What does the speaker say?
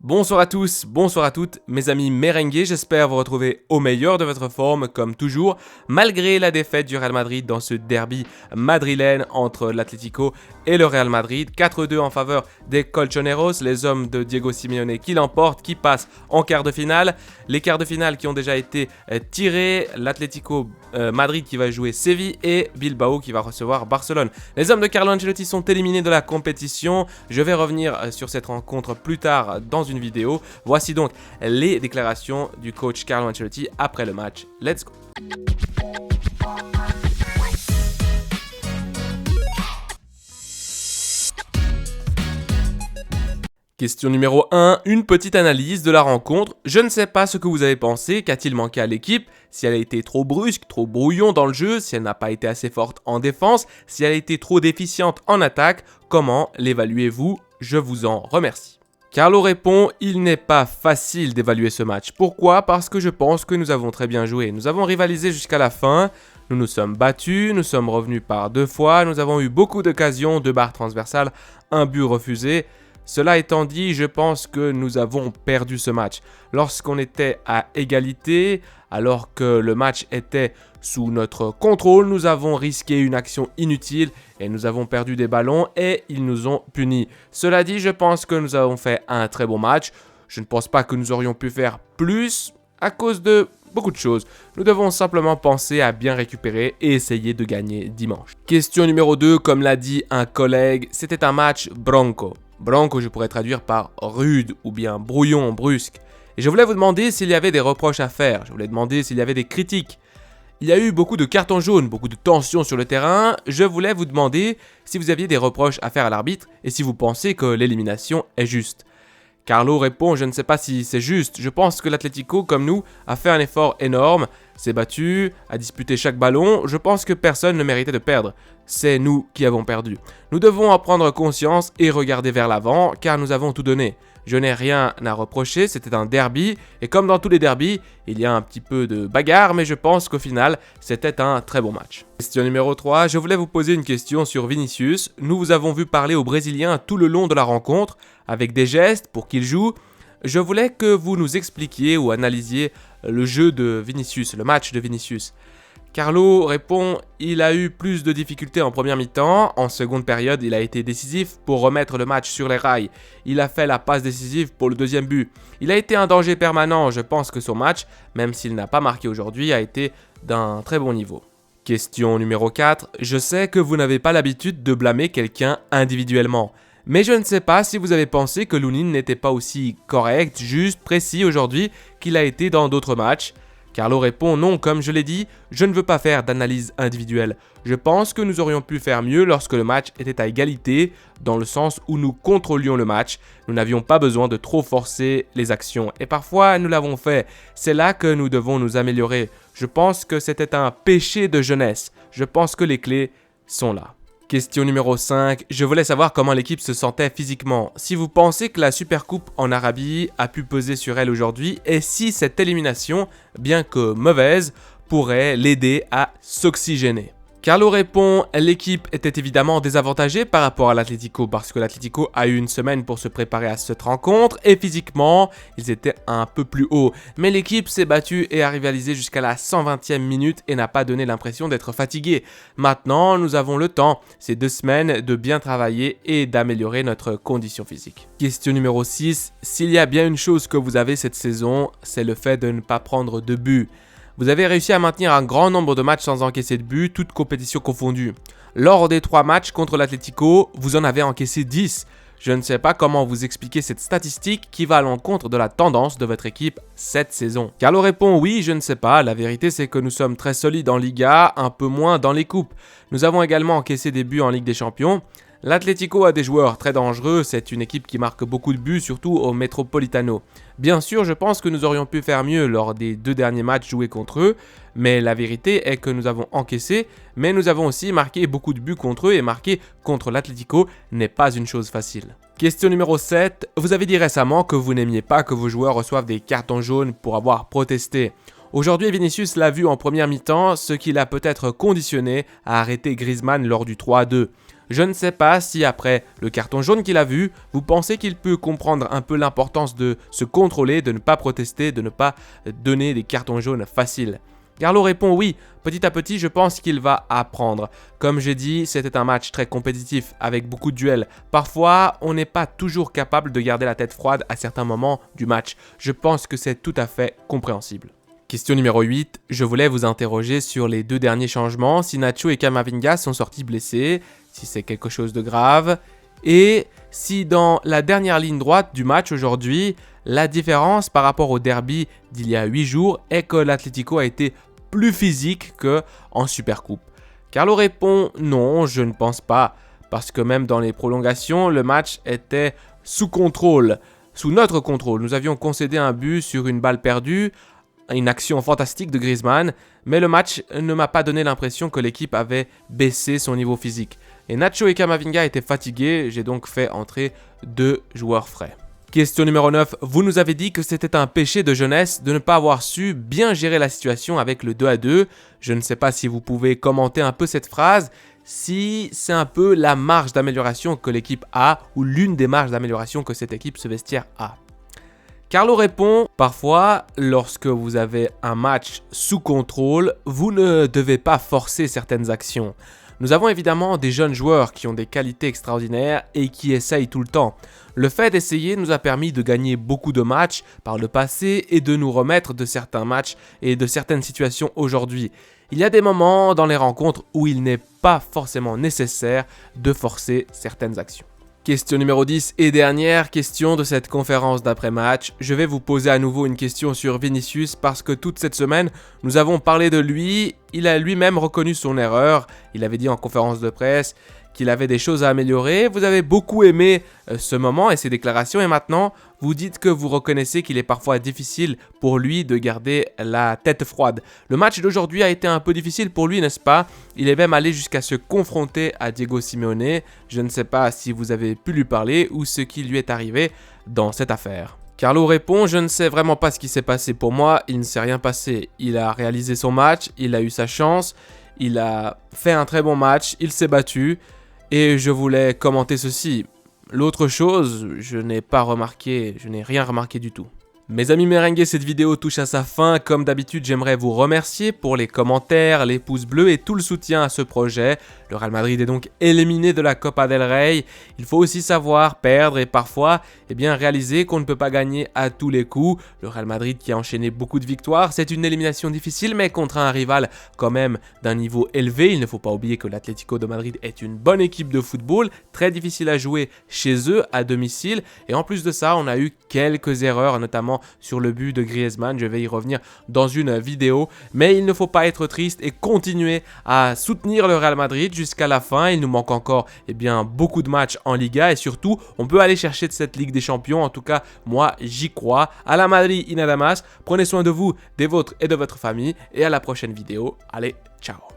Bonsoir à tous, bonsoir à toutes, mes amis merengues, j'espère vous retrouver au meilleur de votre forme comme toujours, malgré la défaite du Real Madrid dans ce derby madrilène entre l'Atlético et le Real Madrid. 4-2 en faveur des Colchoneros, les hommes de Diego Simeone qui l'emportent, qui passent en quart de finale. Les quarts de finale qui ont déjà été tirés, l'Atlético Madrid qui va jouer Séville et Bilbao qui va recevoir Barcelone. Les hommes de Carlo Ancelotti sont éliminés de la compétition. Je vais revenir sur cette rencontre plus tard dans une vidéo. Voici donc les déclarations du coach Carlo Ancelotti après le match. Let's go! Question numéro 1, une petite analyse de la rencontre. Je ne sais pas ce que vous avez pensé, qu'a-t-il manqué à l'équipe, si elle a été trop brusque, trop brouillon dans le jeu, si elle n'a pas été assez forte en défense, si elle a été trop déficiente en attaque, comment l'évaluez-vous? Je vous en remercie. Carlo répond, il n'est pas facile d'évaluer ce match. Pourquoi? Parce que je pense que nous avons très bien joué. Nous avons rivalisé jusqu'à la fin, nous nous sommes battus, nous sommes revenus par 2 fois, nous avons eu beaucoup d'occasions, 2 barres transversales, un but refusé. Cela étant dit, je pense que nous avons perdu ce match. Lorsqu'on était à égalité, alors que le match était sous notre contrôle, nous avons risqué une action inutile et nous avons perdu des ballons et ils nous ont punis. Cela dit, je pense que nous avons fait un très bon match. Je ne pense pas que nous aurions pu faire plus à cause de beaucoup de choses. Nous devons simplement penser à bien récupérer et essayer de gagner dimanche. Question numéro 2, comme l'a dit un collègue, c'était un match bronco. Bronco, je pourrais traduire par rude ou bien brouillon, brusque. Et je voulais vous demander s'il y avait des reproches à faire. Je voulais demander s'il y avait des critiques. Il y a eu beaucoup de cartons jaunes, beaucoup de tensions sur le terrain. Je voulais vous demander si vous aviez des reproches à faire à l'arbitre et si vous pensez que l'élimination est juste. Carlo répond, je ne sais pas si c'est juste. Je pense que l'Atlético, comme nous, a fait un effort énorme, s'est battu, a disputé chaque ballon. Je pense que personne ne méritait de perdre. C'est nous qui avons perdu. Nous devons en prendre conscience et regarder vers l'avant, car nous avons tout donné. Je n'ai rien à reprocher, c'était un derby, et comme dans tous les derbys, il y a un petit peu de bagarre, mais je pense qu'au final, c'était un très bon match. Question numéro 3, je voulais vous poser une question sur Vinicius. Nous vous avons vu parler aux Brésiliens tout le long de la rencontre, avec des gestes pour qu'il joue. Je voulais que vous nous expliquiez ou analysiez le jeu de Vinicius, le match de Vinicius. Carlo répond, il a eu plus de difficultés en première mi-temps, en seconde période il a été décisif pour remettre le match sur les rails. Il a fait la passe décisive pour le deuxième but. Il a été un danger permanent, je pense que son match, même s'il n'a pas marqué aujourd'hui, a été d'un très bon niveau. Question numéro 4, je sais que vous n'avez pas l'habitude de blâmer quelqu'un individuellement. Mais je ne sais pas si vous avez pensé que Lunin n'était pas aussi correct, juste, précis aujourd'hui qu'il a été dans d'autres matchs. Carlo répond non, comme je l'ai dit, je ne veux pas faire d'analyse individuelle. Je pense que nous aurions pu faire mieux lorsque le match était à égalité, dans le sens où nous contrôlions le match. Nous n'avions pas besoin de trop forcer les actions. Et parfois, nous l'avons fait. C'est là que nous devons nous améliorer. Je pense que c'était un péché de jeunesse. Je pense que les clés sont là. Question numéro 5, je voulais savoir comment l'équipe se sentait physiquement. Si vous pensez que la Supercoupe en Arabie a pu peser sur elle aujourd'hui et si cette élimination, bien que mauvaise, pourrait l'aider à s'oxygéner. Carlo répond, l'équipe était évidemment désavantagée par rapport à l'Atlético parce que l'Atlético a eu une semaine pour se préparer à cette rencontre et physiquement, ils étaient un peu plus hauts. Mais l'équipe s'est battue et a rivalisé jusqu'à la 120e minute et n'a pas donné l'impression d'être fatiguée. Maintenant, nous avons le temps, ces 2 semaines, de bien travailler et d'améliorer notre condition physique. Question numéro 6, s'il y a bien une chose que vous avez cette saison, c'est le fait de ne pas prendre de buts. Vous avez réussi à maintenir un grand nombre de matchs sans encaisser de but, toutes compétitions confondues. Lors des 3 matchs contre l'Atlético, vous en avez encaissé 10. Je ne sais pas comment vous expliquer cette statistique qui va à l'encontre de la tendance de votre équipe cette saison. Carlo répond oui, je ne sais pas, la vérité c'est que nous sommes très solides en Liga, un peu moins dans les coupes. Nous avons également encaissé des buts en Ligue des Champions. L'Atlético a des joueurs très dangereux, c'est une équipe qui marque beaucoup de buts, surtout au Metropolitano. Bien sûr, je pense que nous aurions pu faire mieux lors des 2 derniers matchs joués contre eux, mais la vérité est que nous avons encaissé, mais nous avons aussi marqué beaucoup de buts contre eux et marquer contre l'Atlético n'est pas une chose facile. Question numéro 7, vous avez dit récemment que vous n'aimiez pas que vos joueurs reçoivent des cartons jaunes pour avoir protesté. Aujourd'hui, Vinicius l'a vu en première mi-temps, ce qui l'a peut-être conditionné à arrêter Griezmann lors du 3-2. Je ne sais pas si après le carton jaune qu'il a vu, vous pensez qu'il peut comprendre un peu l'importance de se contrôler, de ne pas protester, de ne pas donner des cartons jaunes faciles. Carlo répond oui, petit à petit je pense qu'il va apprendre. Comme j'ai dit, c'était un match très compétitif avec beaucoup de duels. Parfois, on n'est pas toujours capable de garder la tête froide à certains moments du match. Je pense que c'est tout à fait compréhensible. Question numéro 8, je voulais vous interroger sur les 2 derniers changements, si Nacho et Camavinga sont sortis blessés, si c'est quelque chose de grave, et si dans la dernière ligne droite du match aujourd'hui, la différence par rapport au derby d'il y a 8 jours est que l'Atlético a été plus physique qu'en Supercoupe. Carlo répond non, je ne pense pas, parce que même dans les prolongations, le match était sous contrôle, sous notre contrôle. Nous avions concédé un but sur une balle perdue, une action fantastique de Griezmann, mais le match ne m'a pas donné l'impression que l'équipe avait baissé son niveau physique. Et Nacho et Camavinga étaient fatigués, j'ai donc fait entrer 2 joueurs frais. Question numéro 9, vous nous avez dit que c'était un péché de jeunesse de ne pas avoir su bien gérer la situation avec le 2-2. Je ne sais pas si vous pouvez commenter un peu cette phrase, si c'est un peu la marge d'amélioration que l'équipe a, ou l'une des marges d'amélioration que cette équipe, ce vestiaire a. Carlo répond, parfois, lorsque vous avez un match sous contrôle, vous ne devez pas forcer certaines actions. Nous avons évidemment des jeunes joueurs qui ont des qualités extraordinaires et qui essayent tout le temps. Le fait d'essayer nous a permis de gagner beaucoup de matchs par le passé et de nous remettre de certains matchs et de certaines situations aujourd'hui. Il y a des moments dans les rencontres où il n'est pas forcément nécessaire de forcer certaines actions. Question numéro 10 et dernière question de cette conférence d'après-match. Je vais vous poser à nouveau une question sur Vinicius parce que toute cette semaine, nous avons parlé de lui. Il a lui-même reconnu son erreur. Il avait dit en conférence de presse qu'il avait des choses à améliorer. Vous avez beaucoup aimé ce moment et ses déclarations et maintenant, vous dites que vous reconnaissez qu'il est parfois difficile pour lui de garder la tête froide. Le match d'aujourd'hui a été un peu difficile pour lui, n'est-ce pas? Il est même allé jusqu'à se confronter à Diego Simeone. Je ne sais pas si vous avez pu lui parler ou ce qui lui est arrivé dans cette affaire. Carlo répond, je ne sais vraiment pas ce qui s'est passé pour moi, il ne s'est rien passé. Il a réalisé son match, il a eu sa chance, il a fait un très bon match, il s'est battu. Et je voulais commenter ceci. L'autre chose, je n'ai rien remarqué du tout. Mes amis merengues, cette vidéo touche à sa fin. Comme d'habitude, j'aimerais vous remercier pour les commentaires, les pouces bleus et tout le soutien à ce projet. Le Real Madrid est donc éliminé de la Copa del Rey. Il faut aussi savoir perdre et parfois réaliser qu'on ne peut pas gagner à tous les coups. Le Real Madrid qui a enchaîné beaucoup de victoires, c'est une élimination difficile mais contre un rival quand même d'un niveau élevé. Il ne faut pas oublier que l'Atlético de Madrid est une bonne équipe de football, très difficile à jouer chez eux à domicile. Et en plus de ça, on a eu quelques erreurs, notamment sur le but de Griezmann. Je vais y revenir dans une vidéo. Mais il ne faut pas être triste et continuer à soutenir le Real Madrid jusqu'à la fin. Il nous manque encore beaucoup de matchs en Liga et surtout, on peut aller chercher de cette Ligue des Champions. En tout cas, moi, j'y crois. À la Madrid y nada más. Prenez soin de vous, des vôtres et de votre famille. Et à la prochaine vidéo. Allez, ciao.